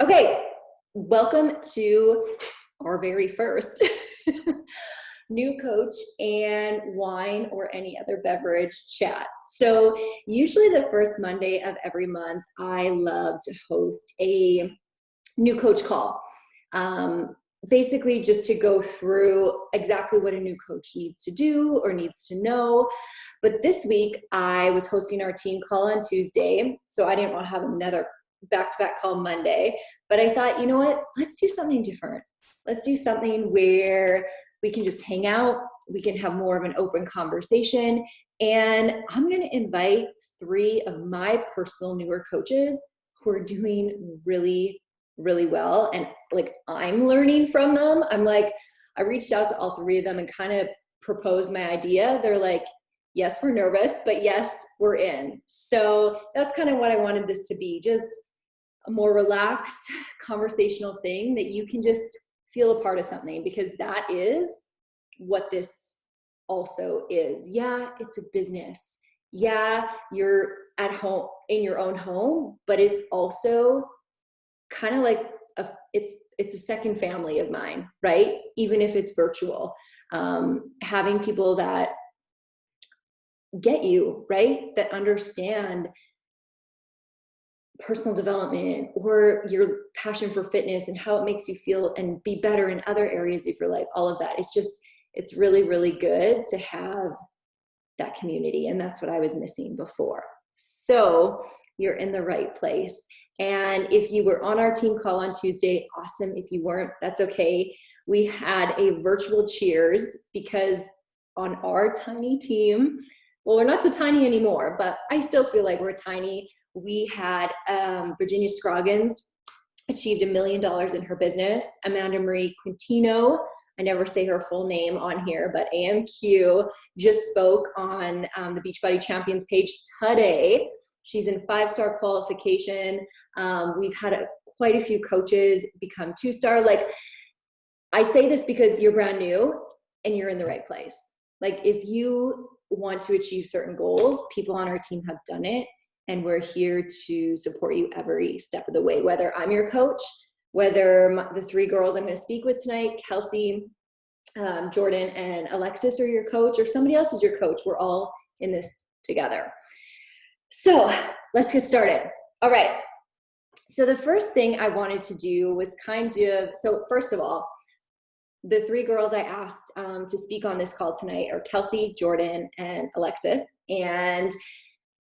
Okay, welcome to our very first new coach and wine or any other beverage chat. So usually the first Monday of every month, I love to host a new coach call. Basically just to go through exactly what a new coach needs to do or needs to know. But this week I was hosting our team call on Tuesday, so I didn't want to have another back-to-back call Monday, but I thought, you know what, let's do something different. Let's do something where we can just hang out, we can have more of an open conversation, and I'm going to invite 3 of my personal newer coaches who are doing really well, and like I'm learning from them. I reached out to all 3 of them and kind of proposed my idea. They're like, yes, we're nervous, but yes, we're in. So that's kind of what I wanted this to be, just a more relaxed conversational thing that you can just feel a part of something, because that is what this also is. Yeah, it's a business. Yeah, you're at home in your own home, but it's also kind of like it's a second family of mine, right? Even if it's virtual, having people that get you, right? That understand personal development or your passion for fitness and how it makes you feel and be better in other areas of your life, all of that. It's really good to have that community. And that's what I was missing before. So you're in the right place. And if you were on our team call on Tuesday, awesome. If you weren't, that's okay. We had a virtual cheers because on our tiny team, well, we're not so tiny anymore, but I still feel like we're tiny. We had Virginia Scroggins achieved $1 million in her business. Amanda Marie Quintino, I never say her full name on here, but AMQ just spoke on the Beachbody Champions page today. She's in 5-star qualification. We've had quite a few coaches become 2-star. Like, I say this because you're brand new and you're in the right place. Like, if you want to achieve certain goals, people on our team have done it. And we're here to support you every step of the way, whether I'm your coach, whether the 3 girls I'm going to speak with tonight, Kelsey, Jordan, and Alexis are your coach, or somebody else is your coach. We're all in this together. So let's get started. All right. So the first thing I wanted to do was so first of all, the 3 girls I asked to speak on this call tonight are Kelsey, Jordan, and Alexis. And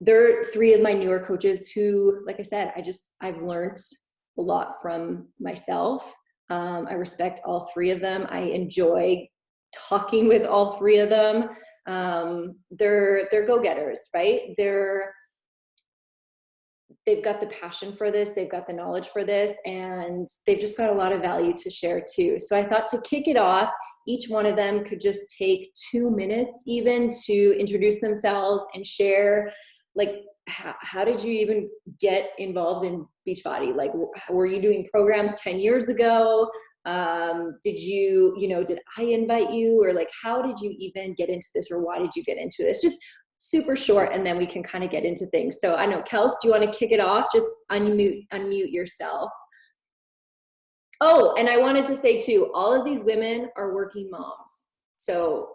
they're 3 of my newer coaches who, like I said, I've learned a lot from myself. I respect all 3 of them. I enjoy talking with all 3 of them. They're go-getters, right? They've got the passion for this, they've got the knowledge for this, and they've just got a lot of value to share too. So I thought to kick it off, each one of them could just take 2 minutes even to introduce themselves and share, like, how did you even get involved in Beachbody? Like, were you doing programs 10 years ago? Did I invite you? Or like, how did you even get into this? Or why did you get into this? Just super short, and then we can kind of get into things. So I know, Kels, do you want to kick it off? Just unmute yourself. Oh, and I wanted to say too, all of these women are working moms. So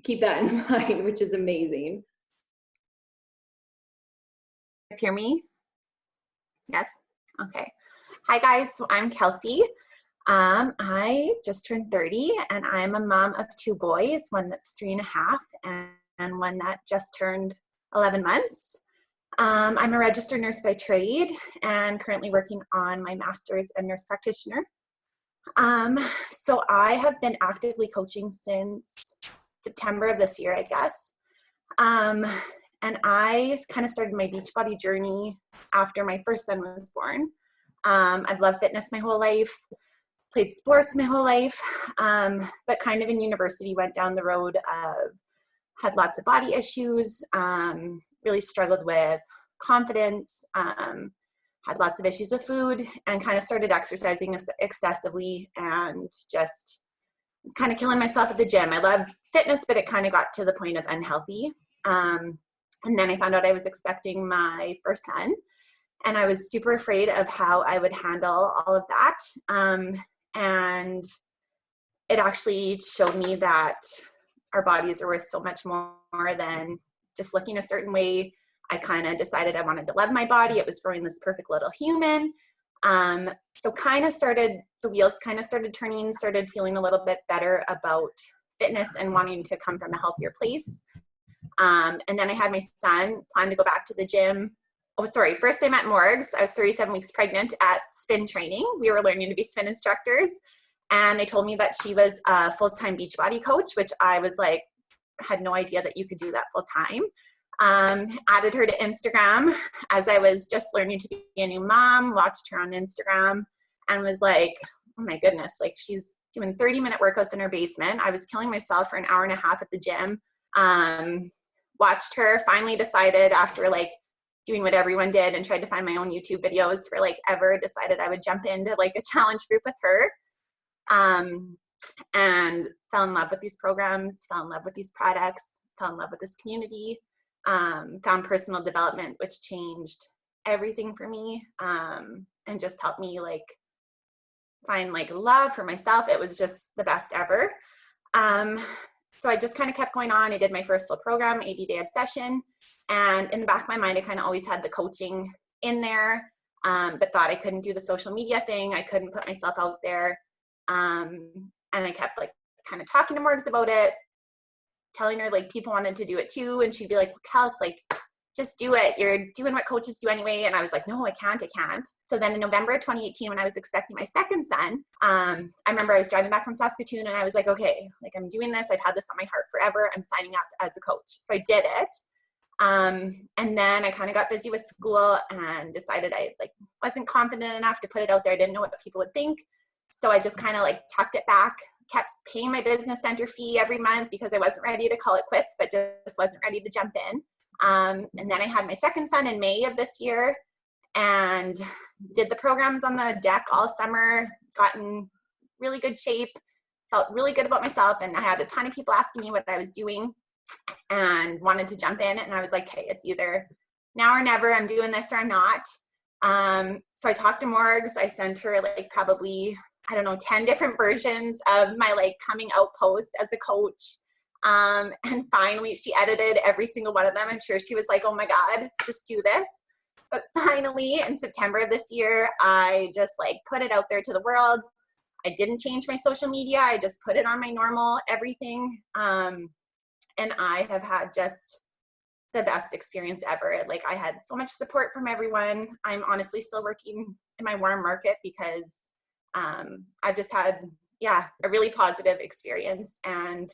keep that in mind, which is amazing. Hear me? Yes? Okay. Hi guys, so I'm Kelsey. I just turned 30 and I'm a mom of 2 boys, one that's 3.5 and one that just turned 11 months. I'm a registered nurse by trade and currently working on my master's in nurse practitioner. So I have been actively coaching since September of this year, I guess. And I kind of started my Beachbody journey after my first son was born. I've loved fitness my whole life, played sports my whole life, but kind of in university went down the road of had lots of body issues, really struggled with confidence, had lots of issues with food, and kind of started exercising excessively and just was kind of killing myself at the gym. I love fitness, but it kind of got to the point of unhealthy. And then I found out I was expecting my first son. And I was super afraid of how I would handle all of that. And it actually showed me that our bodies are worth so much more than just looking a certain way. I kind of decided I wanted to love my body. It was growing this perfect little human. So the wheels kind of started turning, started feeling a little bit better about fitness and wanting to come from a healthier place. And then I had my son, planned to go back to the gym. Oh, sorry. First I met Morgs. I was 37 weeks pregnant at spin training. We were learning to be spin instructors. And they told me that she was a full-time Beachbody coach, which I was like, had no idea that you could do that full-time. Added her to Instagram as I was just learning to be a new mom, watched her on Instagram and was like, oh my goodness, like she's doing 30-minute workouts in her basement. I was killing myself for an hour and a half at the gym. Watched her, finally decided after like doing what everyone did and tried to find my own YouTube videos for like ever, decided I would jump into like a challenge group with her. And fell in love with these programs, fell in love with these products, fell in love with this community, found personal development, which changed everything for me, and just helped me like find like love for myself. It was just the best ever. So I just kind of kept going on. I did my first full program, 80-day obsession. And in the back of my mind, I kind of always had the coaching in there, but thought I couldn't do the social media thing. I couldn't put myself out there. And I kept like kind of talking to Morgs about it, telling her like people wanted to do it too. And she'd be like, well, Kels, like, just do it. You're doing what coaches do anyway. And I was like, no, I can't. So then in November of 2018, when I was expecting my second son, I remember I was driving back from Saskatoon and I was like, okay, like I'm doing this. I've had this on my heart forever. I'm signing up as a coach. So I did it. And then I kind of got busy with school and decided I like wasn't confident enough to put it out there. I didn't know what people would think. So I just kind of like tucked it back, kept paying my business center fee every month because I wasn't ready to call it quits, but just wasn't ready to jump in. And then I had my second son in May of this year and did the programs on the deck all summer, got in really good shape, felt really good about myself. And I had a ton of people asking me what I was doing and wanted to jump in. And I was like, hey, it's either now or never. I'm doing this or I'm not. So I talked to Morgs. I sent her like probably, 10 different versions of my like coming out post as a coach. And finally she edited every single one of them. I'm sure she was like, oh my God, just do this. But finally in September of this year, I just like put it out there to the world. I didn't change my social media. I just put it on my normal everything. And I have had just the best experience ever. Like I had so much support from everyone. I'm honestly still working in my warm market because I've just had, a really positive experience and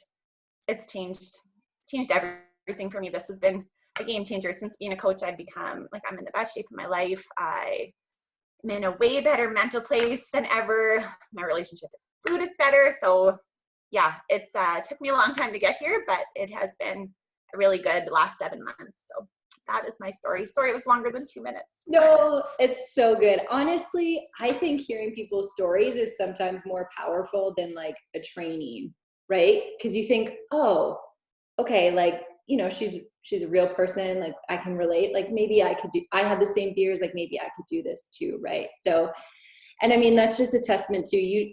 it's changed everything for me. This has been a game changer. Since being a coach, I've become like, I'm in the best shape of my life. I'm in a way better mental place than ever. My relationship with food is better. So it's took me a long time to get here, but it has been a really good last 7 months. So that is my story. Sorry, it was longer than 2 minutes. No, it's so good. Honestly, I think hearing people's stories is sometimes more powerful than like a training, right? Because you think, oh, okay, like, she's a real person. Like I can relate. Like maybe I have the same fears. Like maybe I could do this too, right? So, and I mean, that's just a testament to you.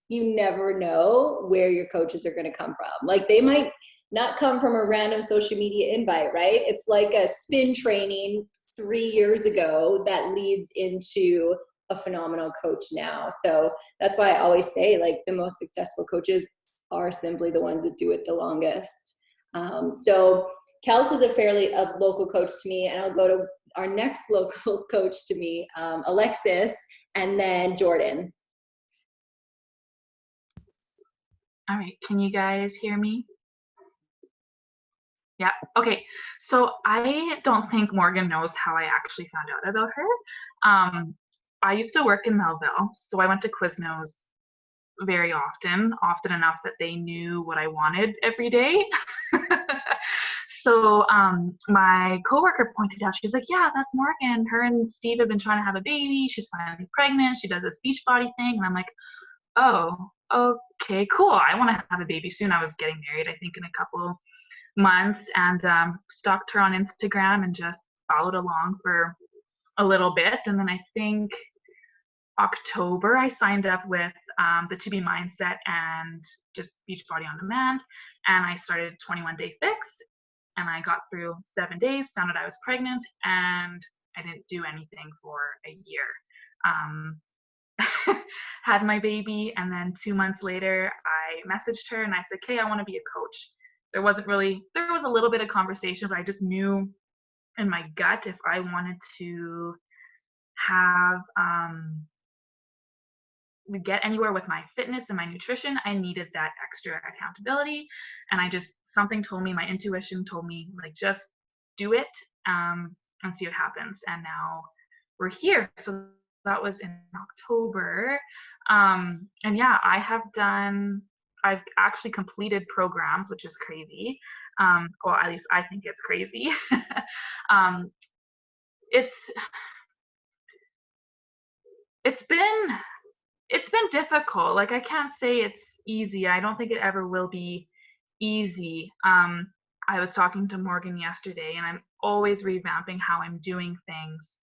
You never know where your coaches are going to come from. Like they might not come from a random social media invite, right? It's like a spin training 3 years ago that leads into a phenomenal coach now. So that's why I always say like the most successful coaches are simply the ones that do it the longest. So Kels is a local coach to me, and I'll go to our next local coach to me, Alexis, and then Jordan. All right, can you guys hear me? Yeah, okay. So I don't think Morgan knows how I actually found out about her. I used to work in Melville, so I went to Quiznos very often enough that they knew what I wanted every day. So my coworker pointed out, she's like, yeah, that's Morgan. Her and Steve have been trying to have a baby. She's finally pregnant. She does this Beachbody thing. And I'm like, oh, okay, cool. I want to have a baby soon. I was getting married, I think, in a couple months, and stalked her on Instagram and just followed along for a little bit. And then I think October, I signed up with the To Be Mindset and just Beachbody On Demand. And I started 21 Day Fix. And I got through 7 days, found out I was pregnant, and I didn't do anything for a year. Had my baby, and then 2 months later, I messaged her and I said, "Okay, I want to be a coach." There was a little bit of conversation, but I just knew in my gut if I wanted to have get anywhere with my fitness and my nutrition, I needed that extra accountability. And something told me, my intuition told me, like, just do it and see what happens. And now we're here. So that was in October. And yeah, I've actually completed programs, which is crazy. Well, at least I think it's crazy. um, it's it's been it's been difficult. Like, I can't say it's easy. I don't think it ever will be easy. I was talking to Morgan yesterday, and I'm always revamping how I'm doing things.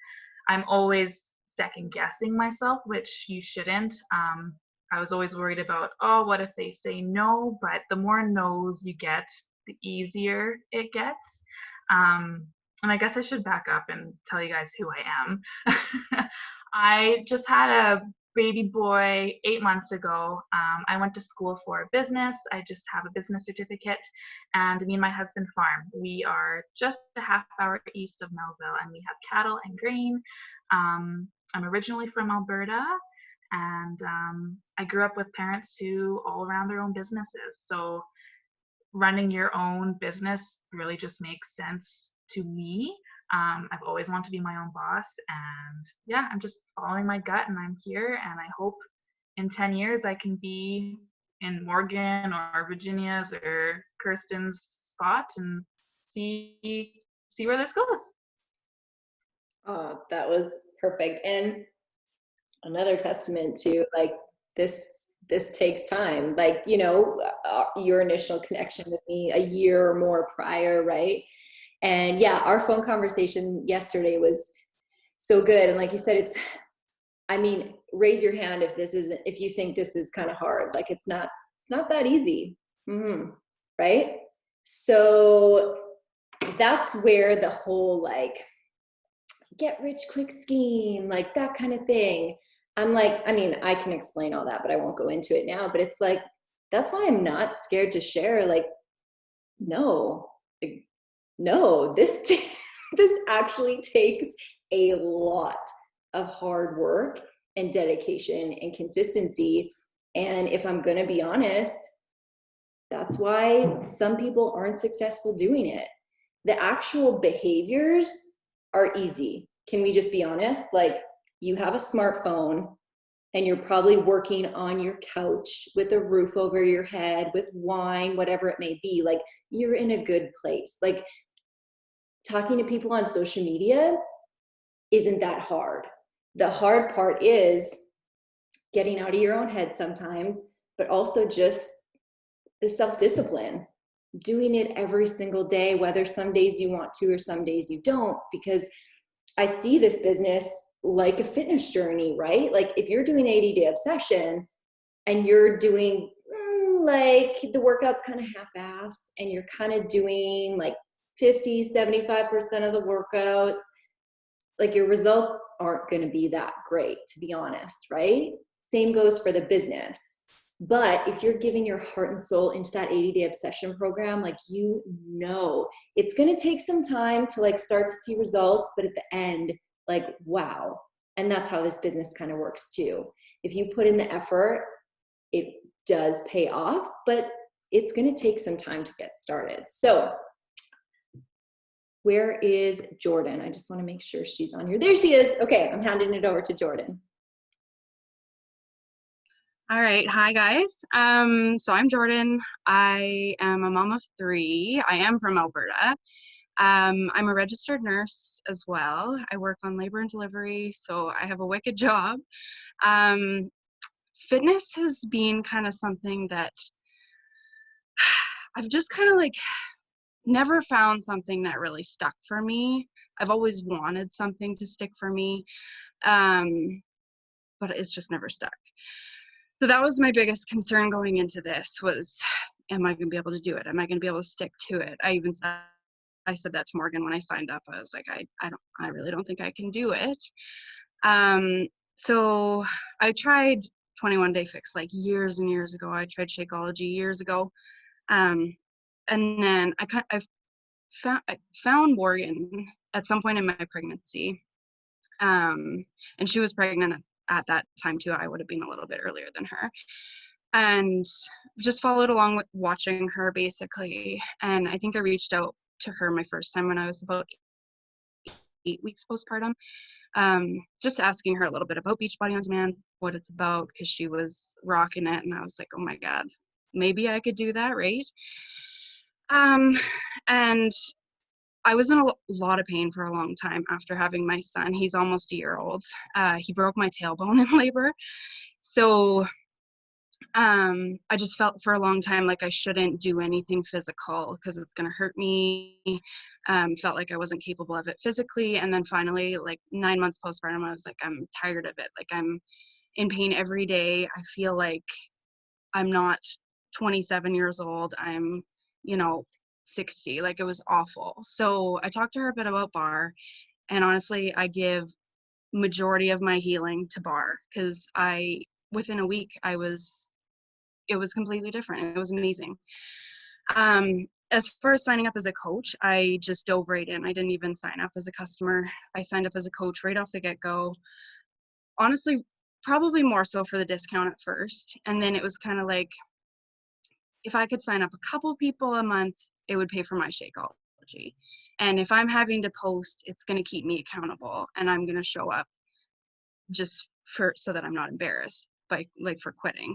I'm always second guessing myself, which you shouldn't. I was always worried about, oh, what if they say no? But the more no's you get, the easier it gets. And I guess I should back up and tell you guys who I am. I just had a baby boy 8 months ago. I went to school for business. I just have a business certificate, and me and my husband farm. We are just a half hour east of Melville, and we have cattle and grain. I'm originally from Alberta, and I grew up with parents who all ran their own businesses. So running your own business really just makes sense to me. I've always wanted to be my own boss, and yeah, I'm just following my gut, and I'm here, and I hope in 10 years I can be in Morgan or Virginia's or Kirsten's spot and see where this goes. Oh, that was perfect. And another testament to, like, this takes time. Like, your initial connection with me a year or more prior, right? And yeah, our phone conversation yesterday was so good. And like you said, raise your hand if you think this is kind of hard. Like, it's not that easy. Right? So that's where the whole, like, get rich quick scheme, like that kind of thing. I'm like, I can explain all that, but I won't go into it now. But it's like, that's why I'm not scared to share. Like, no, this this actually takes a lot of hard work and dedication and consistency. And if I'm going to be honest, that's why some people aren't successful doing it. The actual behaviors are easy. Can we just be honest? Like, you have a smartphone and you're probably working on your couch with a roof over your head, with wine, whatever it may be. Like, you're in a good place. Like, talking to people on social media isn't that hard. The hard part is getting out of your own head sometimes, but also just the self-discipline, doing it every single day, whether some days you want to or some days you don't, because I see this business like a fitness journey, right? Like, if you're doing 80-day obsession and you're doing like the workout's kind of half-ass, and you're kind of doing like 50-75% of the workouts, like, your results aren't going to be that great, to be honest, right? Same goes for the business. But if you're giving your heart and soul into that 80-day obsession program, like, it's going to take some time to, like, start to see results, but at the end, like, wow. And that's how this business kind of works too. If you put in the effort, it does pay off, but it's going to take some time to get started. So where is Jordan? I just want to make sure she's on here. There she is. Okay, I'm handing it over to Jordan. All right. Hi, guys. So I'm Jordan. I am a mom of 3. I am from Alberta. I'm a registered nurse as well. I work on labor and delivery, so I have a wicked job. Fitness has been kind of something that I've just kind of, like, never found something that really stuck for me. I've always wanted something to stick for me, but it's just never stuck. So that was my biggest concern going into this was, am I going to be able to do it? Am I going to be able to stick to it? I said that to Morgan when I signed up. I was like, I really don't think I can do it. So I tried 21 Day Fix like years and years ago. I tried Shakeology years ago. And then I found Morgan at some point in my pregnancy. And she was pregnant at that time too. I would have been a little bit earlier than her. And just followed along with watching her basically. And I think I reached out to her my first time when I was about 8 weeks postpartum. Just asking her a little bit about Beachbody On Demand, what it's about, because she was rocking it. And I was like, oh my God, maybe I could do that, right? And I was in a lot of pain for a long time after having my son. He's almost a year old. He broke my tailbone in labor. So I just felt for a long time like I shouldn't do anything physical because it's going to hurt me. Felt like I wasn't capable of it physically. And then finally, like 9 months postpartum, I was like, I'm tired of it. Like I'm in pain every day. I feel like I'm not 27 years old. I'm, 60. Like it was awful. So I talked to her a bit about barre, and honestly, I give majority of my healing to barre because within a week, it was completely different. It was amazing. As far as signing up as a coach, I just dove right in. I didn't even sign up as a customer. I signed up as a coach right off the get-go. Honestly, probably more so for the discount at first. And then it was kind of like, if I could sign up a couple people a month, it would pay for my Shakeology. And if I'm having to post, it's going to keep me accountable, and I'm going to show up just so that I'm not embarrassed for quitting.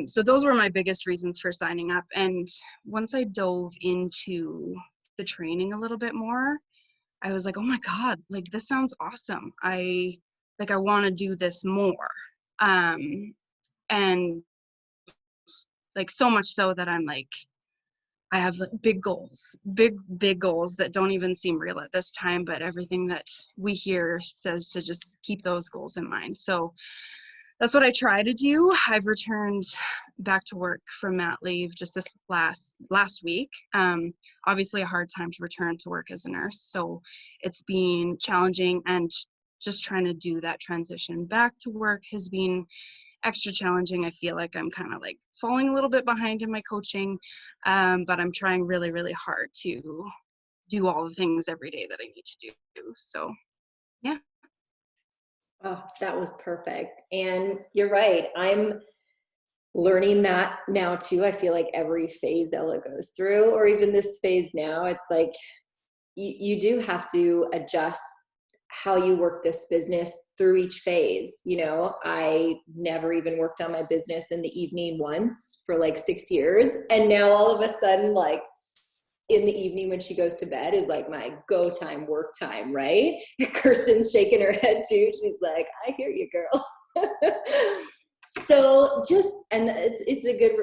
So those were my biggest reasons for signing up. And once I dove into the training a little bit more, I was like, oh my God, like this sounds awesome. I want to do this more. And like so much so that I'm like, I have big goals, big goals that don't even seem real at this time, but everything that we hear says to just keep those goals in mind. So that's what I try to do. I've returned back to work from mat leave just this last week. Obviously a hard time to return to work as a nurse. So it's been challenging, and just trying to do that transition back to work has been extra challenging. I feel like I'm kind of like falling a little bit behind in my coaching, but I'm trying really, really hard to do all the things every day that I need to do. So, yeah. Oh, that was perfect. And you're right. I'm learning that now too. I feel like every phase Ella goes through, or even this phase now, it's like you do have to adjust how you work this business through each phase. I never even worked on my business in the evening once for like 6 years. And now all of a sudden, like in the evening when she goes to bed is like my go time, work time, right? Kirsten's shaking her head too. She's like, I hear you, girl. So and it's a good,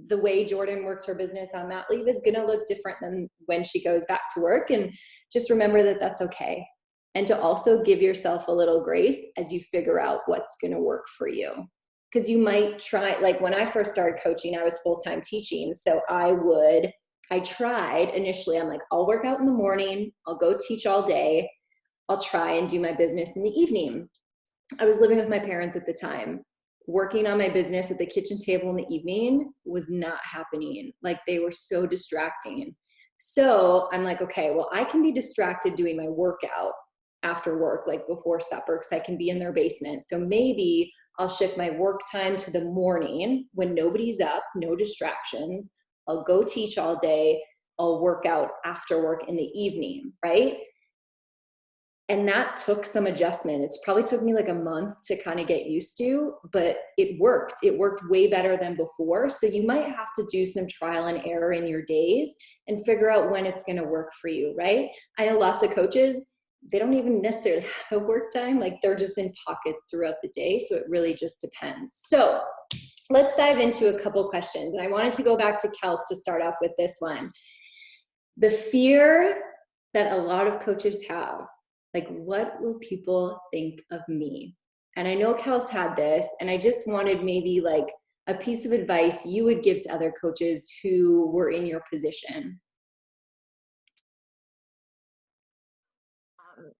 the way Jordan works her business on mat leave is going to look different than when she goes back to work. And just remember that that's okay. And to also give yourself a little grace as you figure out what's going to work for you. Because you might try, like when I first started coaching, I was full-time teaching. So I tried initially, I'm like, I'll work out in the morning. I'll go teach all day. I'll try and do my business in the evening. I was living with my parents at the time. Working on my business at the kitchen table in the evening was not happening. Like they were so distracting. So I'm like, okay, well, I can be distracted doing my workout after work, like before supper, because I can be in their basement. So maybe I'll shift my work time to the morning when nobody's up, no distractions. I'll go teach all day. I'll work out after work in the evening, right? And that took some adjustment. It's probably took me like a month to kind of get used to, but it worked. It worked way better than before. So you might have to do some trial and error in your days and figure out when it's going to work for you, right? I know lots of coaches, they don't even necessarily have a work time. Like they're just in pockets throughout the day. So it really just depends. So let's dive into a couple questions. And I wanted to go back to Kels to start off with this one. The fear that a lot of coaches have. Like, what will people think of me? And I know Kel's had this, and I just wanted maybe like a piece of advice you would give to other coaches who were in your position.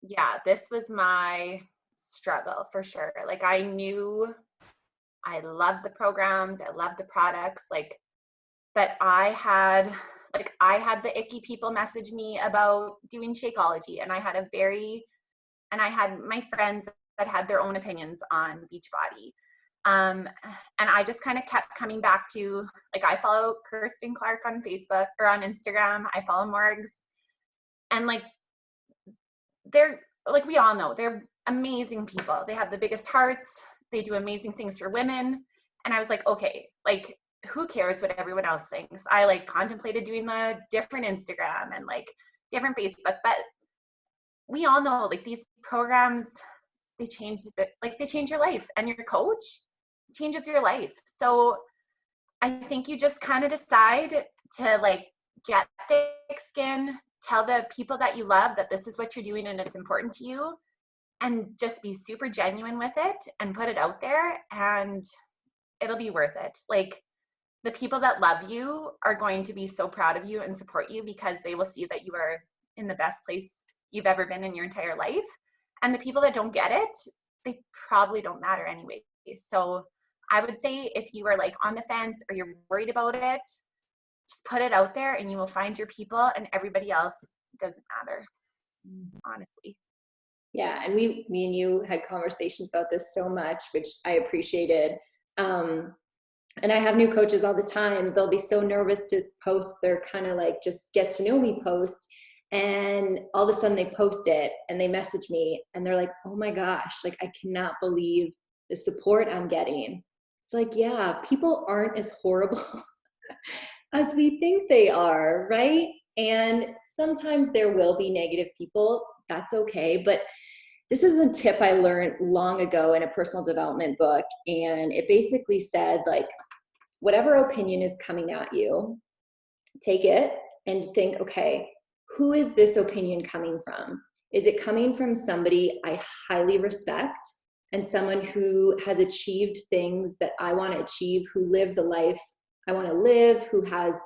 Yeah, this was my struggle for sure. Like I knew I loved the programs, I loved the products, like, but I had the icky people message me about doing Shakeology, and I had my friends that had their own opinions on Beachbody. And I just kind of kept coming back to, like, I follow Kirsten Clark on Facebook or on Instagram. I follow Morgs, and like, they're like, we all know they're amazing people. They have the biggest hearts. They do amazing things for women. And I was like, okay, like, who cares what everyone else thinks? I like contemplated doing the different Instagram and like different Facebook, but we all know like these programs, they change your life, and your coach changes your life. So I think you just kind of decide to like get thick skin, tell the people that you love that this is what you're doing and it's important to you, and just be super genuine with it and put it out there, and it'll be worth it. Like, the people that love you are going to be so proud of you and support you because they will see that you are in the best place you've ever been in your entire life. And the people that don't get it, they probably don't matter anyway. So I would say if you are like on the fence or you're worried about it, just put it out there and you will find your people, and everybody else doesn't matter, honestly. Yeah, and me and you had conversations about this so much, which I appreciated. And I have new coaches all the time. They'll be so nervous to post their kind of like just get to know me post. And all of a sudden they post it and they message me and they're like, oh my gosh, like I cannot believe the support I'm getting. It's like, yeah, people aren't as horrible as we think they are, right? And sometimes there will be negative people. That's okay. But this is a tip I learned long ago in a personal development book. And it basically said, like, whatever opinion is coming at you, take it and think, okay, who is this opinion coming from? Is it coming from somebody I highly respect and someone who has achieved things that I want to achieve, who lives a life I want to live, who has,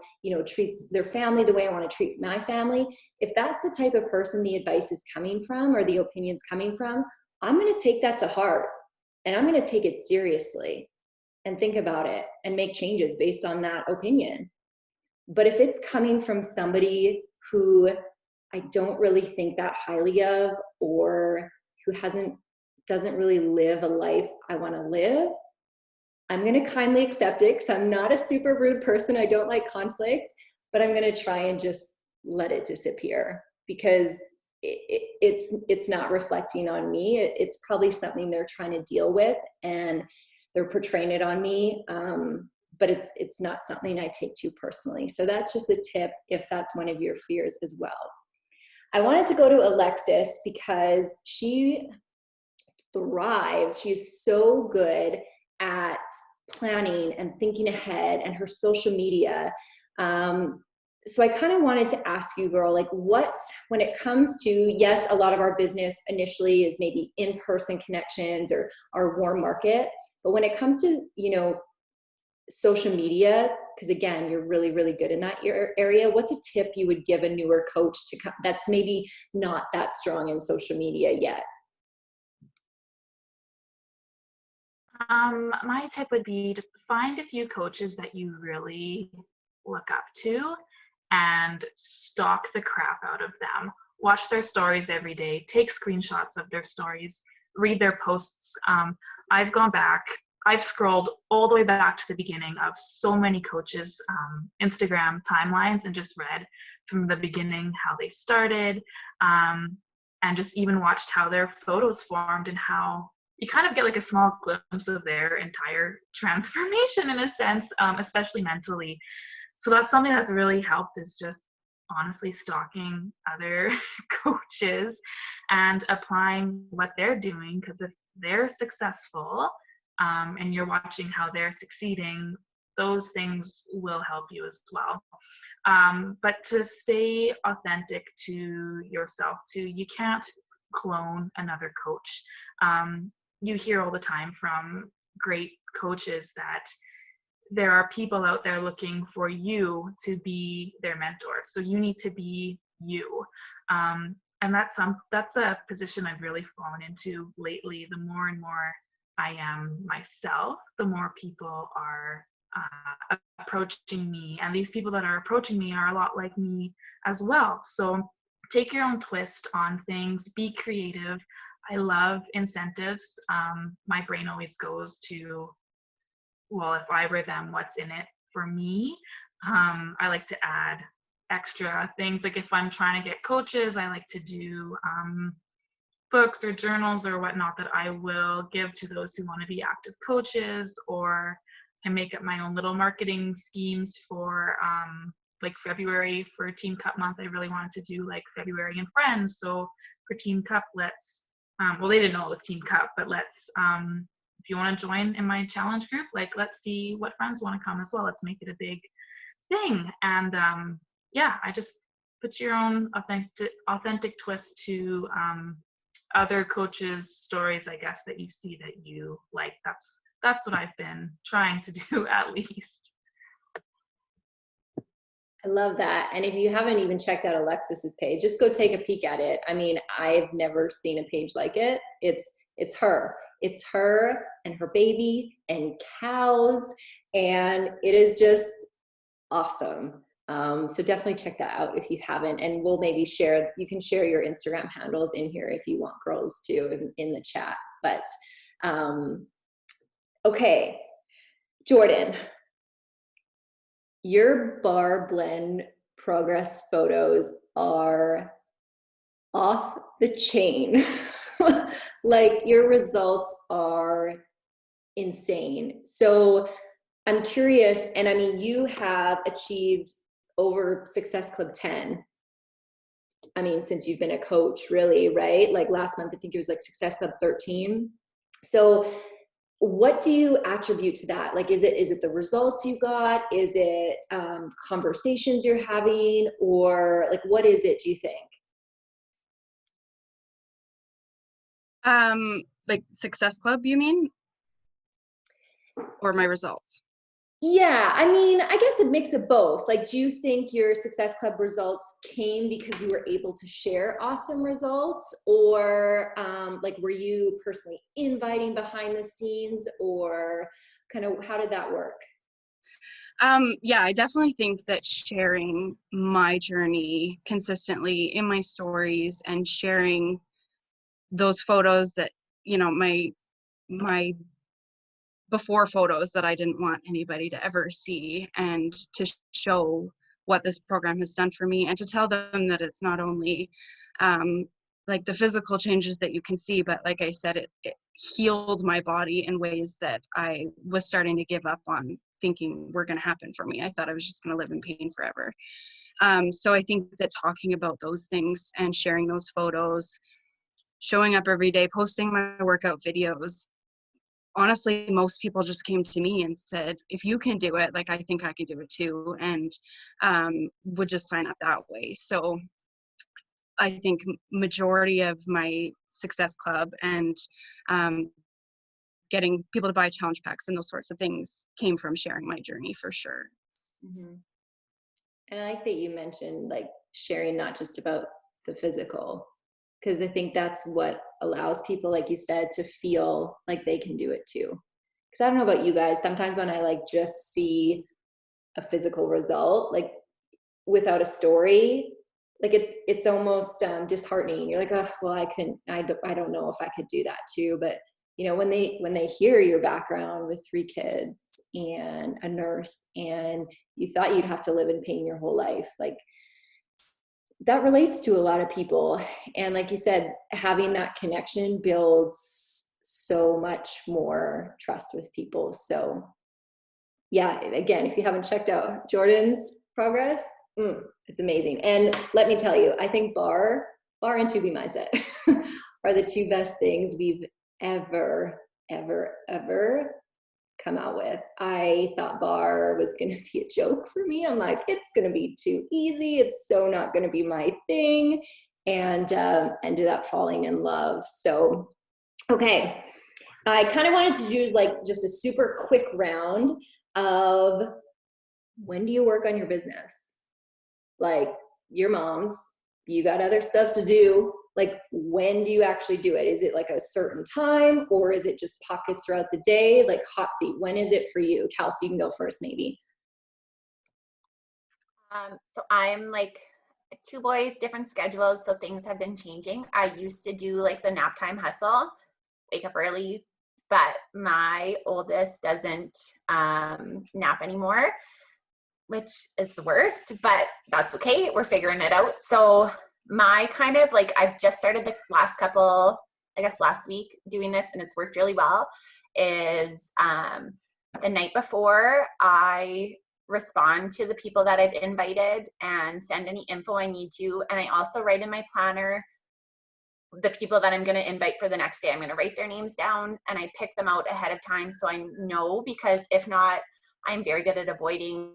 treats their family the way I want to treat my family? If that's the type of person the advice is coming from or the opinion's coming from, I'm going to take that to heart and I'm going to take it seriously and think about it and make changes based on that opinion. But if it's coming from somebody who I don't really think that highly of, or who doesn't really live a life I want to live, I'm going to kindly accept it because I'm not a super rude person. I don't like conflict, but I'm going to try and just let it disappear because it's not reflecting on me. It's probably something they're trying to deal with and they're portraying it on me. But it's not something I take too personally. So that's just a tip if that's one of your fears as well. I wanted to go to Alexis because she thrives. She's so good at planning and thinking ahead and her social media. So I kind of wanted to ask you, girl, like when it comes to, yes, a lot of our business initially is maybe in-person connections or our warm market, but when it comes to, social media, because again, you're really, really good in that area, what's a tip you would give a newer coach that's maybe not that strong in social media yet? My tip would be just find a few coaches that you really look up to and stalk the crap out of them. Watch their stories every day, take screenshots of their stories, read their posts. I've scrolled all the way back to the beginning of so many coaches' Instagram timelines and just read from the beginning how they started, and just even watched how their photos formed and how you kind of get like a small glimpse of their entire transformation in a sense, especially mentally. So that's something that's really helped, is just honestly stalking other coaches and applying what they're doing, because if they're successful, and you're watching how they're succeeding, those things will help you as well. But to stay authentic to yourself too, you can't clone another coach. You hear all the time from great coaches that there are people out there looking for you to be their mentor. So you need to be you. And that's a position I've really fallen into lately. The more and more I am myself, the more people are approaching me. And these people that are approaching me are a lot like me as well. So take your own twist on things, be creative. I love incentives. My brain always goes to, well, if I were them, what's in it for me? I like to add extra things. Like if I'm trying to get coaches, I like to do books or journals or whatnot that I will give to those who want to be active coaches, or I make up my own little marketing schemes for like February for Team Cup month. I really wanted to do like February and Friends. So for Team Cup, let's, well, they didn't know it was Team Cup, but let's, if you want to join in my challenge group, like let's see what friends want to come as well. Let's make it a big thing. And yeah, I just put your own authentic twist to other coaches' stories, I guess, that you see that you like. That's what I've been trying to do, at least. I love that. And if you haven't even checked out Alexis's page, just go take a peek at it. I mean, I've never seen a page like it. It's her. It's her and her baby and cows, and it is just awesome. So definitely check that out if you haven't, and we'll maybe share, you can share your Instagram handles in here if you want girls to in the chat. But okay, Jordan, your bar blend progress photos are off the chain. Like your results are insane. So I'm curious, and I mean, you have achieved over Success Club 10. I mean, since you've been a coach, really, right? Like last month, I think it was like Success Club 13. So what do you attribute to that? Like, is it the results you got? Is it conversations you're having? Or like, what is it, do you think? Like Success Club, you mean? Or my results? Yeah, I mean, I guess a mix of both. Like, do you think your Success Club results came because you were able to share awesome results? Or like, were you personally inviting behind the scenes, or kind of how did that work? Yeah, I definitely think that sharing my journey consistently in my stories and sharing those photos that, you know, my before photos that I didn't want anybody to ever see, and to show what this program has done for me, and to tell them that it's not only like the physical changes that you can see, but like I said, it healed my body in ways that I was starting to give up on thinking were going to happen for me. I thought I was just going to live in pain forever. So I think that talking about those things and sharing those photos, showing up every day, posting my workout videos, honestly, most people just came to me and said, if you can do it, like, I think I can do it too, and would just sign up that way. So I think majority of my Success Club and getting people to buy challenge packs and those sorts of things came from sharing my journey, for sure. Mm-hmm. And I like that you mentioned like sharing not just about the physical, because I think that's what allows people, like you said, to feel like they can do it too. Because I don't know about you guys, sometimes when I like just see a physical result, like without a story, like it's almost disheartening. You're like, oh, well, I don't know if I could do that too. But you know, when they hear your background with 3 kids and a nurse, and you thought you'd have to live in pain your whole life, like that relates to a lot of people. And like you said, having that connection builds so much more trust with people. So yeah, again, if you haven't checked out Jordan's progress, it's amazing. And let me tell you, I think bar and to be mindset are the 2 best things we've ever come out with. I thought bar was going to be a joke for me. I'm like, it's going to be too easy. It's so not going to be my thing. And ended up falling in love. So, okay. I kind of wanted to do like just a super quick round of when do you work on your business? Like your mom's, you got other stuff to do. Like when do you actually do it? Is it like a certain time or is it just pockets throughout the day? Like hot seat, when is it for you? Kelsey, you can go first maybe. So I'm like 2 boys, different schedules, so things have been changing. I used to do like the nap time hustle, wake up early, but my oldest doesn't nap anymore, which is the worst, but that's okay. We're figuring it out. So my kind of like, I've just started the last couple, I guess last week doing this, and it's worked really well, is the night before I respond to the people that I've invited and send any info I need to. And I also write in my planner the people that I'm going to invite for the next day. I'm going to write their names down and I pick them out ahead of time so I know, because if not, I'm very good at avoiding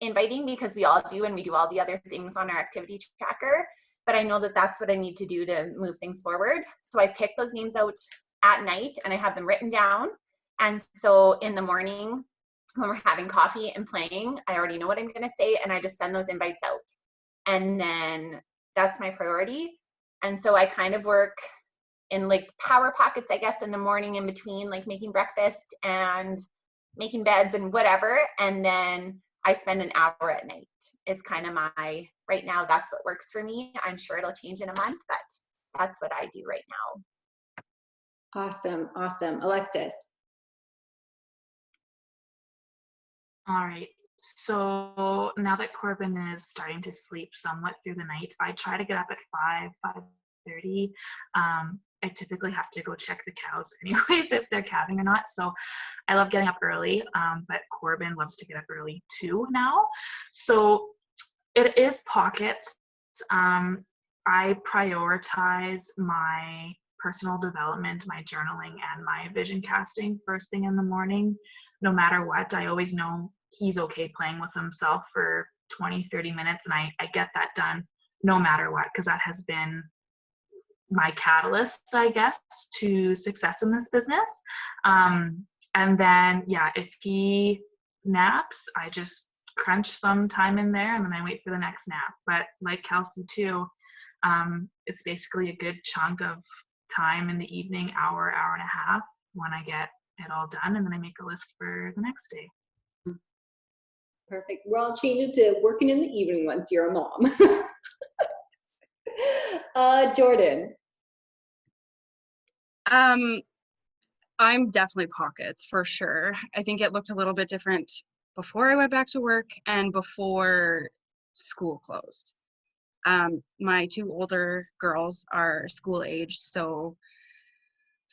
inviting, because we all do and we do all the other things on our activity tracker. But I know that that's what I need to do to move things forward. So I pick those names out at night and I have them written down. And so in the morning, when we're having coffee and playing, I already know what I'm going to say and I just send those invites out. And then that's my priority. And so I kind of work in like power pockets, I guess, in the morning in between, like making breakfast and making beds and whatever. And then I spend an hour at night is kind of my, right now, that's what works for me. I'm sure it'll change in a month, but that's what I do right now. Awesome. Awesome. Alexis. All right. So now that Corbin is starting to sleep somewhat through the night, I try to get up at 5:30. I typically have to go check the cows anyways if they're calving or not. So I love getting up early, but Corbin loves to get up early too now. So it is pockets. I prioritize my personal development, my journaling, and my vision casting first thing in the morning. No matter what, I always know he's okay playing with himself for 20, 30 minutes, and I get that done no matter what, because that has been my catalyst, I guess, to success in this business. And then, yeah, if he naps, I just crunch some time in there and then I wait for the next nap. But like Kelsey too, it's basically a good chunk of time in the evening, hour, hour and a half, when I get it all done, and then I make a list for the next day. Perfect. Well, I'll change it to working in the evening once you're a mom. Jordan. I'm definitely pockets for sure. I think it looked a little bit different before I went back to work and before school closed. My 2 older girls are school age, so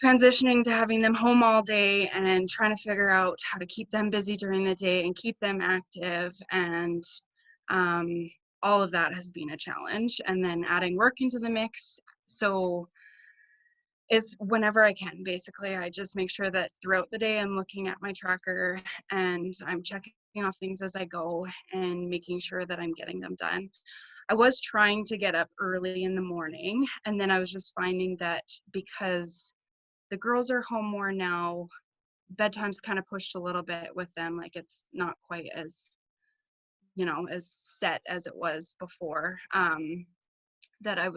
transitioning to having them home all day and trying to figure out how to keep them busy during the day and keep them active, and all of that has been a challenge. And then adding work into the mix. So is whenever I can, basically, I just make sure that throughout the day I'm looking at my tracker and I'm checking off things as I go and making sure that I'm getting them done. I was trying to get up early in the morning, and then I was just finding that because the girls are home more now, bedtime's kind of pushed a little bit with them. Like it's not quite as, as set as it was before. That I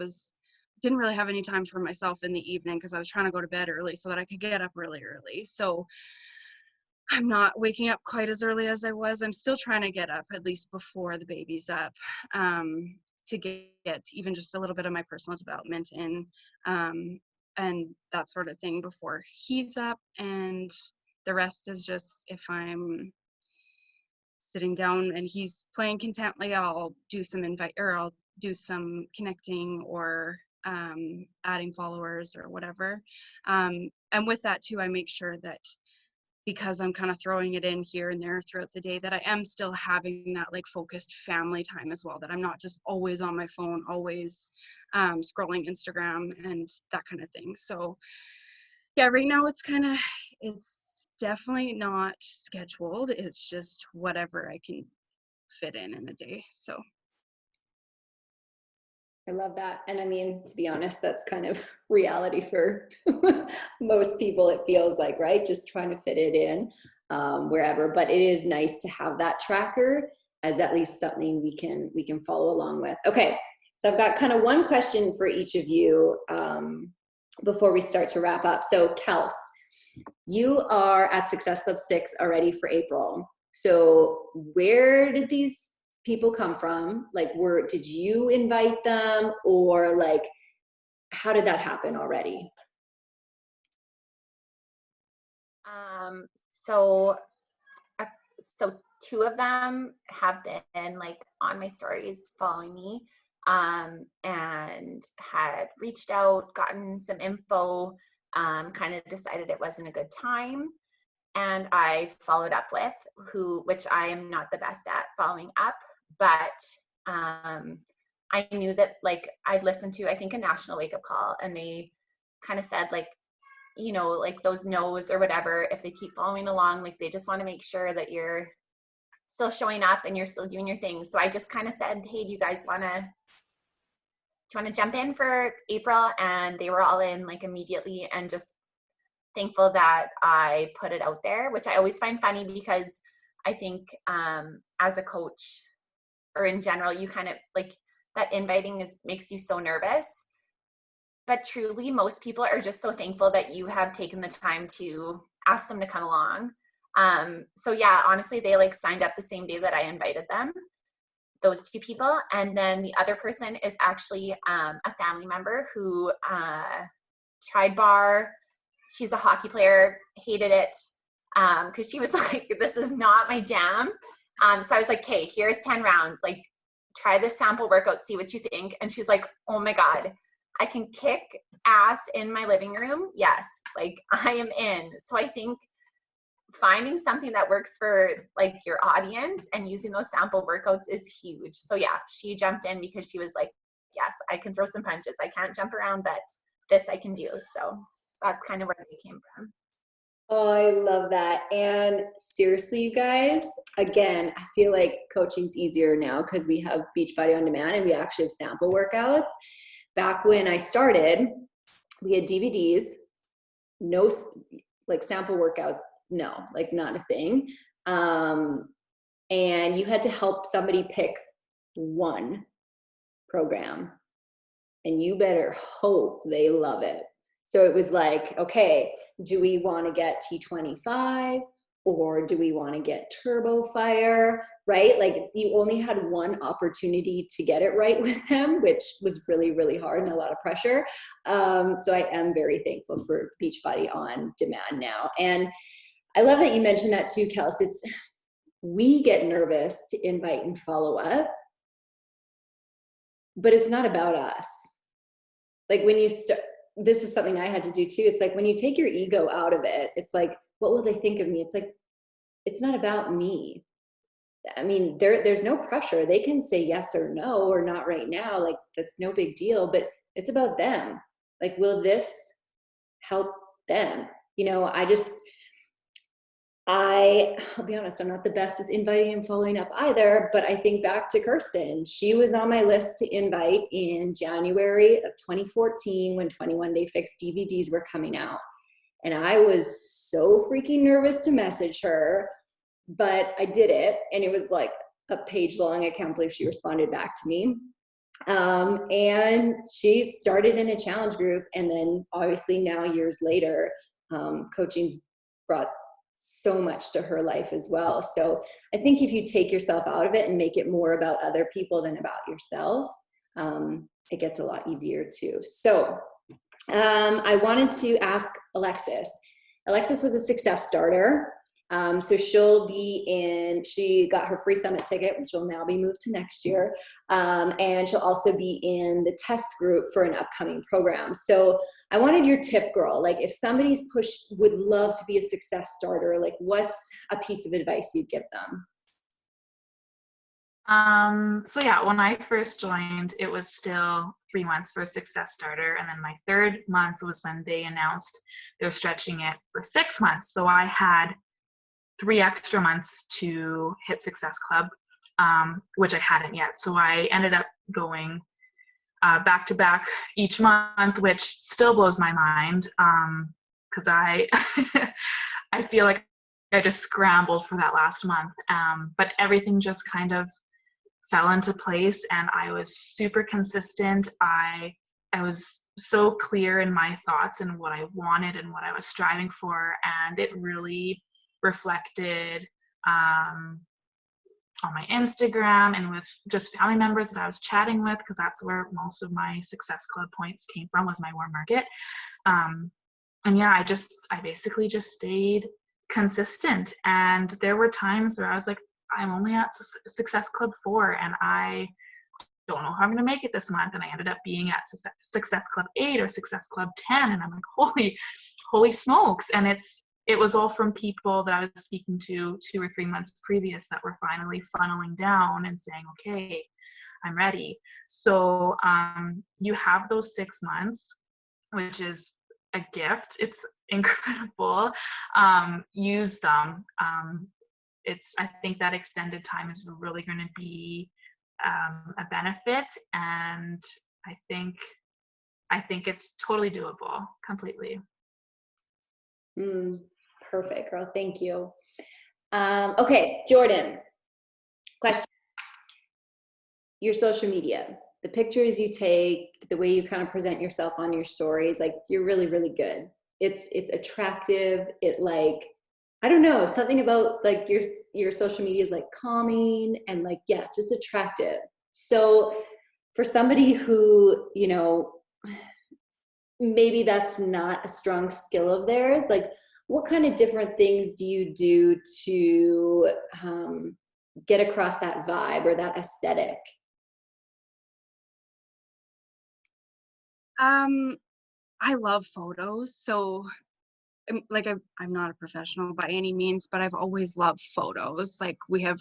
didn't really have any time for myself in the evening because I was trying to go to bed early so that I could get up really early. So I'm not waking up quite as early as I was. I'm still trying to get up at least before the baby's up, to get even just a little bit of my personal development in, and that sort of thing before he's up. And the rest is just, if I'm sitting down and he's playing contently, I'll do some connecting or adding followers or whatever. And with that too, I make sure that because I'm kind of throwing it in here and there throughout the day, that I am still having that like focused family time as well, that I'm not just always on my phone, always scrolling Instagram and that kind of thing. So yeah, right now it's definitely not scheduled. It's just whatever I can fit in a day. So I love that. And I mean, to be honest, that's kind of reality for most people, it feels like, right? Just trying to fit it in wherever. But it is nice to have that tracker as at least something we can follow along with. Okay, so I've got kind of one question for each of you before we start to wrap up. So Kels, you are at Success Club 6 already for April. So where did these people come from? Like, did you invite them, or like, how did that happen already? So two of them have been like on my stories following me, and had reached out, gotten some info, kind of decided it wasn't a good time. And I followed up with which I am not the best at following up, but I knew that like I'd listened to, I think, a national wake up call, and they kind of said like, you know, like those no's or whatever, if they keep following along, like they just want to make sure that you're still showing up and you're still doing your thing. So I just kind of said, hey, do you guys want to jump in for April? And they were all in like immediately, and just thankful that I put it out there, which I always find funny because I think as a coach or in general, you kind of like that inviting makes you so nervous. But truly, most people are just so thankful that you have taken the time to ask them to come along. So yeah, honestly, they like signed up the same day that I invited them, those two people. And then the other person is actually a family member who tried bar. She's a hockey player, hated it because she was like, this is not my jam. So I was like, okay, here's 10 rounds. Like, try this sample workout, see what you think. And she's like, oh my God, I can kick ass in my living room. Yes, like I am in. So I think finding something that works for like your audience and using those sample workouts is huge. So yeah, she jumped in because she was like, yes, I can throw some punches. I can't jump around, but this I can do. So that's kind of where they came from. Oh, I love that. And seriously, you guys, again, I feel like coaching's easier now because we have Beachbody On Demand and we actually have sample workouts. Back when I started, we had DVDs, no like sample workouts, no, like not a thing. And you had to help somebody pick one program, and you better hope they love it. So it was like, okay, do we want to get T25 or do we want to get Turbo Fire, right? Like you only had one opportunity to get it right with them, which was really, really hard and a lot of pressure. So I am very thankful for Beachbody On Demand now. And I love that you mentioned that too, Kels. We get nervous to invite and follow up, but it's not about us. Like when you start, this is something I had to do too. It's like when you take your ego out of it, it's like, what will they think of me? It's like, it's not about me. I mean, there's no pressure. They can say yes or no or not right now. Like that's no big deal, but it's about them. Like, will this help them? You know, I'll be honest, I'm not the best with inviting and following up either, but I think back to Kirsten. She was on my list to invite in January of 2014 when 21 Day Fix DVDs were coming out. And I was so freaking nervous to message her, but I did it. And it was like a page long. I can't believe she responded back to me. And she started in a challenge group. And then obviously now years later, coaching's brought so much to her life as well. So I think if you take yourself out of it and make it more about other people than about yourself, it gets a lot easier too. So I wanted to ask Alexis. Alexis was a success starter. So she got her free summit ticket, which will now be moved to next year. And she'll also be in the test group for an upcoming program. So I wanted your tip, girl. Like if somebody's would love to be a success starter, like what's a piece of advice you'd give them? So yeah, when I first joined, it was still 3 months for a Success Starter, and then my third month was when they announced they're stretching it for 6 months. So I had 3 extra months to hit Success Club, which I hadn't yet. So I ended up going back to back each month, which still blows my mind because I I feel like I just scrambled for that last month. But everything just kind of fell into place, and I was super consistent. I was so clear in my thoughts and what I wanted and what I was striving for, and it really reflected on my Instagram and with just family members that I was chatting with, because that's where most of my Success Club points came from, was my warm market. And yeah, I basically just stayed consistent. And there were times where I was like, I'm only at Success Club 4 and I don't know how I'm going to make it this month. And I ended up being at Success Club 8 or Success Club 10. And I'm like, holy smokes. And it was all from people that I was speaking to 2 or 3 months previous that were finally funneling down and saying, okay, I'm ready. So you have those 6 months, which is a gift. It's incredible. Use them. I think that extended time is really going to be a benefit, and I think it's totally doable completely. Perfect, girl. Thank you. Okay, Jordan, question. Your social media, the pictures you take, the way you kind of present yourself on your stories, like you're really, really good. It's attractive. It like, I don't know, something about like your social media is like calming and like, yeah, just attractive. So for somebody who, you know, maybe that's not a strong skill of theirs, like what kind of different things do you do to get across that vibe or that aesthetic? I love photos, so like I'm not a professional by any means, but I've always loved photos. Like we have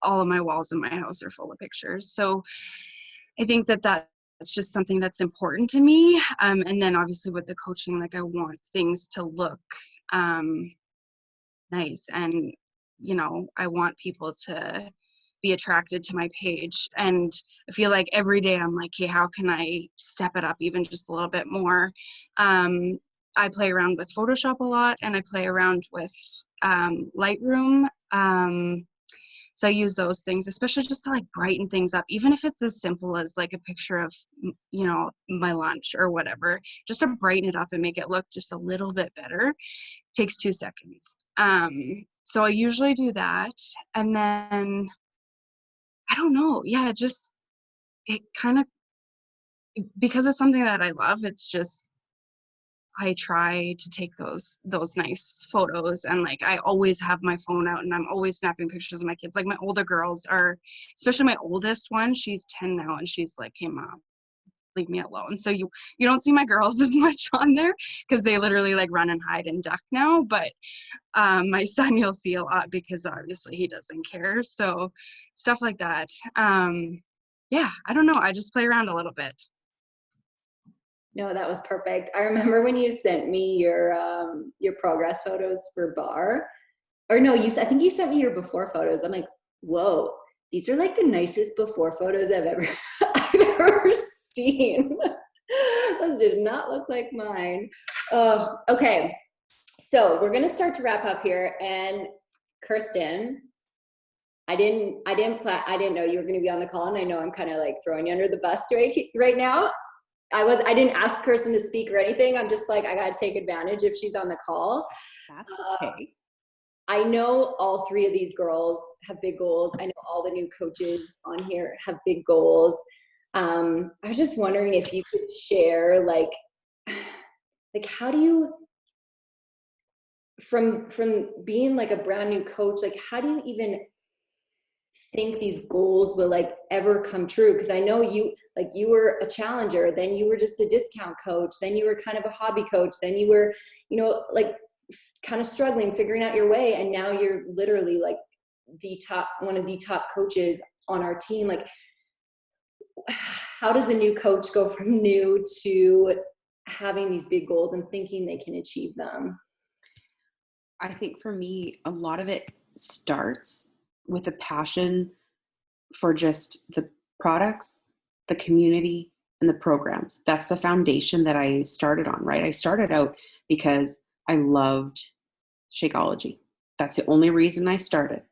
all of my walls in my house are full of pictures. So I think that's just something that's important to me. And then obviously with the coaching, like I want things to look nice, and you know, I want people to be attracted to my page. And I feel like every day I'm like, hey, how can I step it up even just a little bit more? I play around with Photoshop a lot, and I play around with Lightroom. So I use those things, especially just to like brighten things up, even if it's as simple as like a picture of, you know, my lunch or whatever, just to brighten it up and make it look just a little bit better. It takes 2 seconds. So I usually do that. And then, I don't know. Yeah, it kind of, because it's something that I love, it's just, I try to take those nice photos, and like I always have my phone out and I'm always snapping pictures of my kids. Like my older girls are, especially my oldest one, she's 10 now, and she's like, hey mom, leave me alone. So you don't see my girls as much on there because they literally like run and hide and duck now. But my son you'll see a lot because obviously he doesn't care. So stuff like that. Yeah, I don't know. I just play around a little bit. No, that was perfect. I remember when you sent me your progress photos for bar, or no, I think you sent me your before photos. I'm like, whoa, these are like the nicest before photos I've ever seen. Those did not look like mine. Okay, so we're gonna start to wrap up here. And Kirsten, I didn't know you were gonna be on the call, and I know I'm kind of like throwing you under the bus right now. I didn't ask Kirsten to speak or anything. I'm just like, I gotta take advantage if she's on the call. That's okay. I know all 3 of these girls have big goals. I know all the new coaches on here have big goals. I was just wondering if you could share like how do you, from being like a brand new coach, like how do you even think these goals will like ever come true? Because I know you were a challenger, then you were just a discount coach, then you were kind of a hobby coach, then you were, you know, like kind of struggling, figuring out your way, and now you're literally like one of the top coaches on our team, like, how does a new coach go from new to having these big goals and thinking they can achieve them? I think for me, a lot of it starts with a passion for just the products, the community, and the programs. That's the foundation that I started on, right? I started out because I loved Shakeology. That's the only reason I started.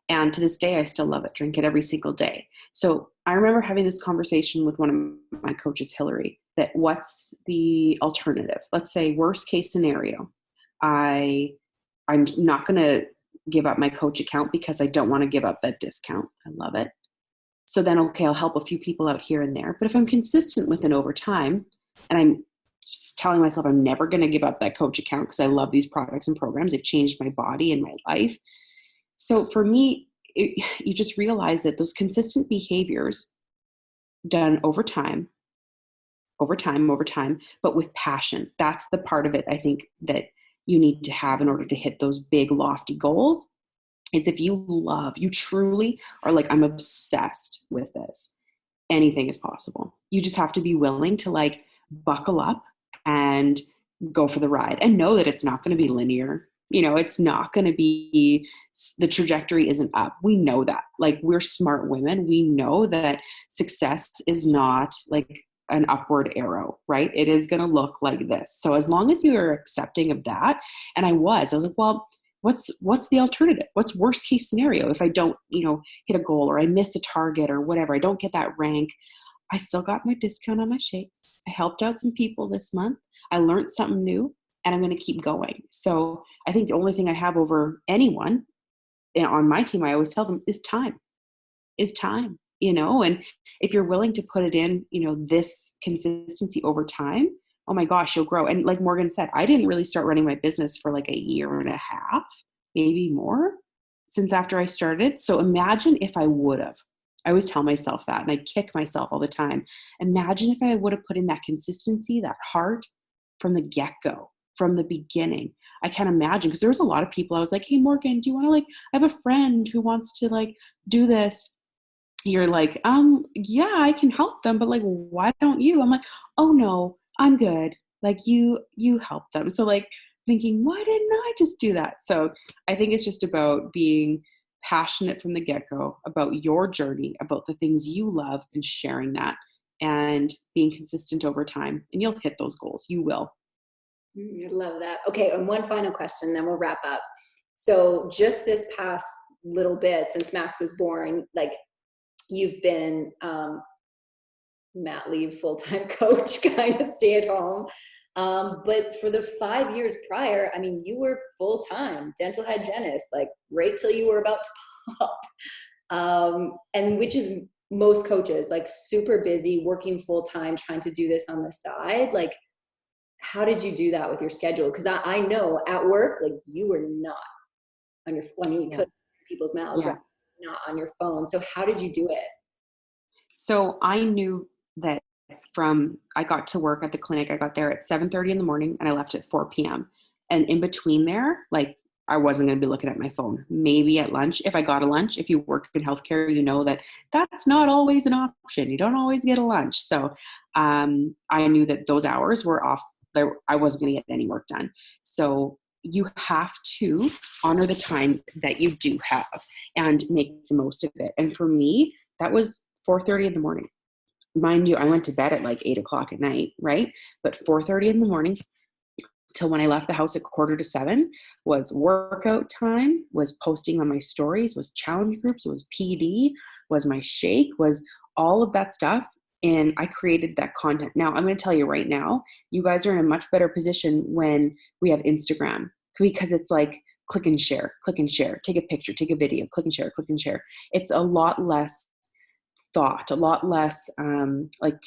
And to this day, I still love it, drink it every single day. So I remember having this conversation with one of my coaches, Hillary, that what's the alternative? Let's say worst case scenario. I'm not going to give up my coach account because I don't want to give up that discount. I love it. So then, okay, I'll help a few people out here and there. But if I'm consistent with it over time, and I'm just telling myself I'm never going to give up that coach account because I love these products and programs, they've changed my body and my life. So for me, you just realize that those consistent behaviors done over time, but with passion, that's the part of it I think that you need to have in order to hit those big lofty goals, is if you truly are like, I'm obsessed with this, anything is possible. You just have to be willing to like buckle up and go for the ride and know that it's not going to be linear. It's not going to be, the trajectory isn't up. We know that. Like, we're smart women. We know that success is not like an upward arrow, right? It is going to look like this. So as long as you are accepting of that, and I was like, well, what's the alternative? What's worst case scenario? If I don't, hit a goal, or I miss a target, or whatever, I don't get that rank, I still got my discount on my shakes. I helped out some people this month. I learned something new, and I'm going to keep going. So I think the only thing I have over anyone on my team, I always tell them, is time. And if you're willing to put it in, this consistency over time, oh my gosh, you'll grow. And like Morgan said, I didn't really start running my business for like a year and a half, maybe more, since after I started. So imagine if I would have. I always tell myself that, and I kick myself all the time. Imagine if I would have put in that consistency, that heart from the get-go, from the beginning. I can't imagine, because there was a lot of people I was like, hey, Morgan, do you want to I have a friend who wants to do this. You're like, yeah, I can help them, but why don't you? I'm like, oh no, I'm good. You help them. So thinking, why didn't I just do that? So I think it's just about being passionate from the get-go about your journey, about the things you love, and sharing that, and being consistent over time, and you'll hit those goals. You will. I love that. Okay. And one final question, then we'll wrap up. So just this past little bit since Max was born, you've been mat leave, full-time coach, kind of stay at home. But for the 5 years prior, I mean, you were full-time dental hygienist, right till you were about to pop. And which is most coaches, super busy, working full-time, trying to do this on the side. How did you do that with your schedule? Because I know at work, you were not on your, you could people's mouths, right? Not on your phone. So how did you do it? So I knew that I got to work at the clinic. I got there at 7:30 in the morning, and I left at 4 p.m. And in between there, I wasn't going to be looking at my phone. Maybe at lunch, if I got a lunch. If you work in healthcare, you know that that's not always an option. You don't always get a lunch. So I knew that those hours were off. I wasn't going to get any work done. So you have to honor the time that you do have and make the most of it. And for me, that was 4:30 in the morning. Mind you, I went to bed at 8 o'clock at night, right? But 4:30 in the morning till when I left the house at 6:45 was workout time, was posting on my stories, was challenge groups, was PD, was my shake, was all of that stuff. And I created that content. Now, I'm going to tell you right now, you guys are in a much better position when we have Instagram, because it's click and share, take a picture, take a video, click and share. It's a lot less thought, a lot less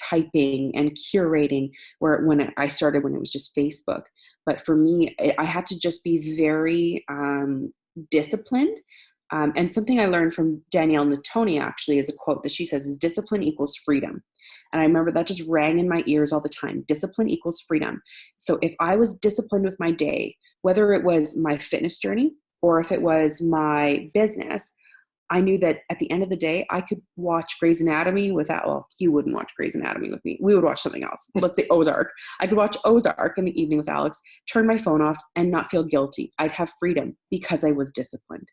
typing and curating, when I started, when it was just Facebook. But for me, I had to just be very disciplined. And something I learned from Danielle Natoni actually is a quote that she says is, discipline equals freedom. And I remember that just rang in my ears all the time. Discipline equals freedom. So if I was disciplined with my day, whether it was my fitness journey or if it was my business, I knew that at the end of the day, I could watch Grey's Anatomy without, well, you wouldn't watch Grey's Anatomy with me. We would watch something else. Let's say Ozark. I could watch Ozark in the evening with Alex, turn my phone off and not feel guilty. I'd have freedom because I was disciplined.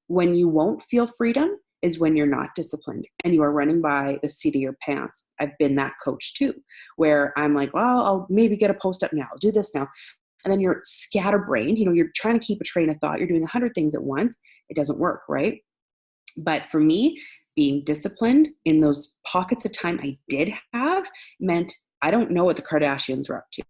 When you won't feel freedom is when you're not disciplined and you are running by the seat of your pants. I've been that coach too, where I'm like, well, I'll maybe get a post up now. I'll do this now. And then you're scatterbrained, you're trying to keep a train of thought. You're doing 100 things at once. It doesn't work, right? But for me, being disciplined in those pockets of time I did have meant I don't know what the Kardashians were up to.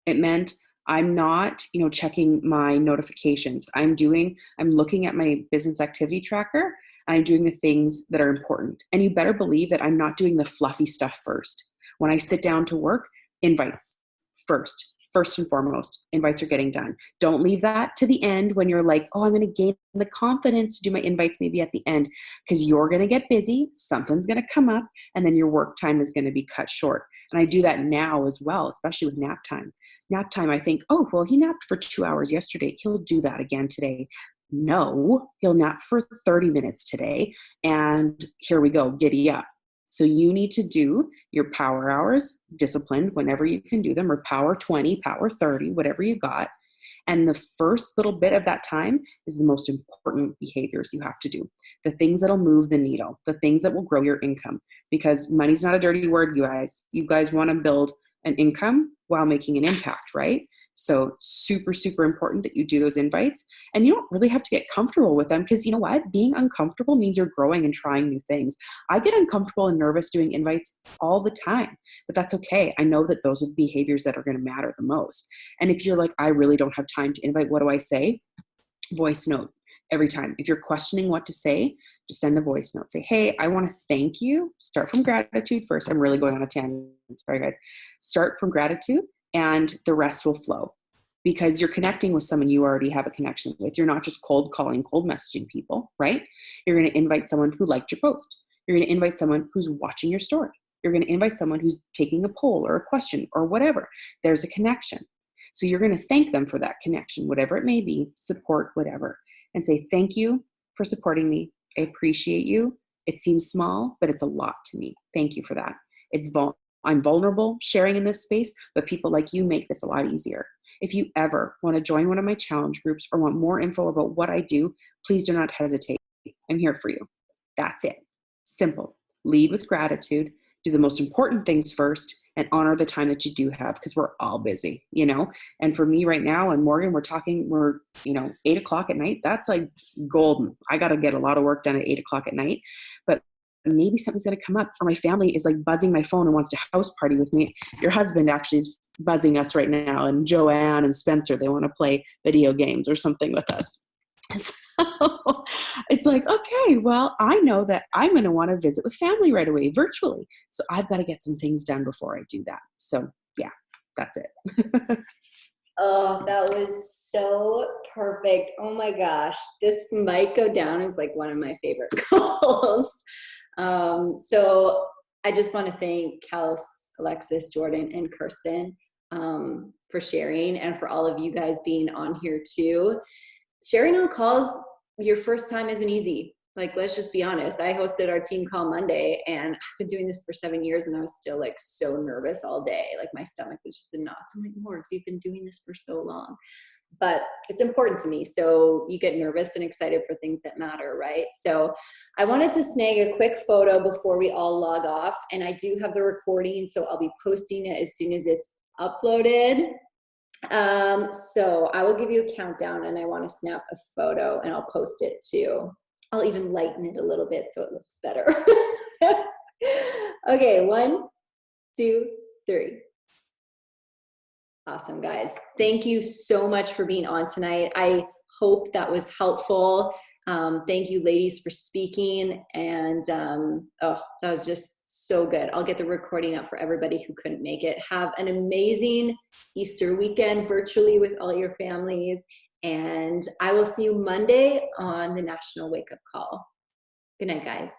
It meant I'm not, checking my notifications. I'm looking at my business activity tracker and I'm doing the things that are important. And you better believe that I'm not doing the fluffy stuff first. When I sit down to work, invites first and foremost, invites are getting done. Don't leave that to the end when you're like, oh, I'm going to gain the confidence to do my invites maybe at the end, because you're going to get busy, something's going to come up, and then your work time is going to be cut short. And I do that now as well, especially with nap time. Nap time, I think, oh, well, he napped for 2 hours yesterday. He'll do that again today. No, he'll nap for 30 minutes today. And here we go, giddy up. So you need to do your power hours disciplined whenever you can do them, or power 20, power 30, whatever you got. And the first little bit of that time is the most important behaviors you have to do. The things that'll move the needle, the things that will grow your income, because money's not a dirty word, you guys. You guys want to build an income while making an impact, right? So super, super important that you do those invites, and you don't really have to get comfortable with them, because you know what? Being uncomfortable means you're growing and trying new things. I get uncomfortable and nervous doing invites all the time, but that's okay. I know that those are the behaviors that are going to matter the most. And if you're like, I really don't have time to invite, what do I say? Voice note every time. If you're questioning what to say, just send a voice note. Say, hey, I want to thank you. Start from gratitude first. I'm really going on a tangent. Sorry, guys. Start from gratitude and the rest will flow, because you're connecting with someone you already have a connection with. You're not just cold calling, cold messaging people, right? You're going to invite someone who liked your post. You're going to invite someone who's watching your story. You're going to invite someone who's taking a poll or a question or whatever. There's a connection. So you're going to thank them for that connection, whatever it may be, support, whatever, and say, thank you for supporting me. I appreciate you. It seems small, but it's a lot to me. Thank you for that. I'm vulnerable sharing in this space, but people like you make this a lot easier. If you ever want to join one of my challenge groups or want more info about what I do, please do not hesitate. I'm here for you. That's it. Simple. Lead with gratitude. Do the most important things first and honor the time that you do have, because we're all busy, And for me right now and Morgan, we're 8 o'clock at night. That's like golden. I got to get a lot of work done at 8 o'clock at night, but maybe something's going to come up, or my family is like buzzing my phone and wants to house party with me. Your husband actually is buzzing us right now, and Joanne and Spencer, they want to play video games or something with us. So it's like, okay, well, I know that I'm going to want to visit with family right away virtually. So I've got to get some things done before I do that. So yeah, that's it. Oh, that was so perfect. Oh my gosh. This might go down as like one of my favorite calls. So I just want to thank Kels, Alexis, Jordan, and Kirsten for sharing, and for all of you guys being on here too. Sharing on calls your first time isn't easy. Like, let's just be honest. I hosted our team call Monday, and I've been doing this for 7 years, and I was still like so nervous all day. Like my stomach was just in knots. I'm like, Morgs, you've been doing this for so long. But it's important to me. So you get nervous and excited for things that matter, right? So I wanted to snag a quick photo before we all log off. And I do have the recording, so I'll be posting it as soon as it's uploaded. So I will give you a countdown, and I want to snap a photo and I'll post it too. I'll even lighten it a little bit so it looks better. Okay, 1, 2, 3. Awesome, guys. Thank you so much for being on tonight. I hope that was helpful. Thank you, ladies, for speaking. And that was just so good. I'll get the recording up for everybody who couldn't make it. Have an amazing Easter weekend virtually with all your families. And I will see you Monday on the National Wake Up Call. Good night, guys.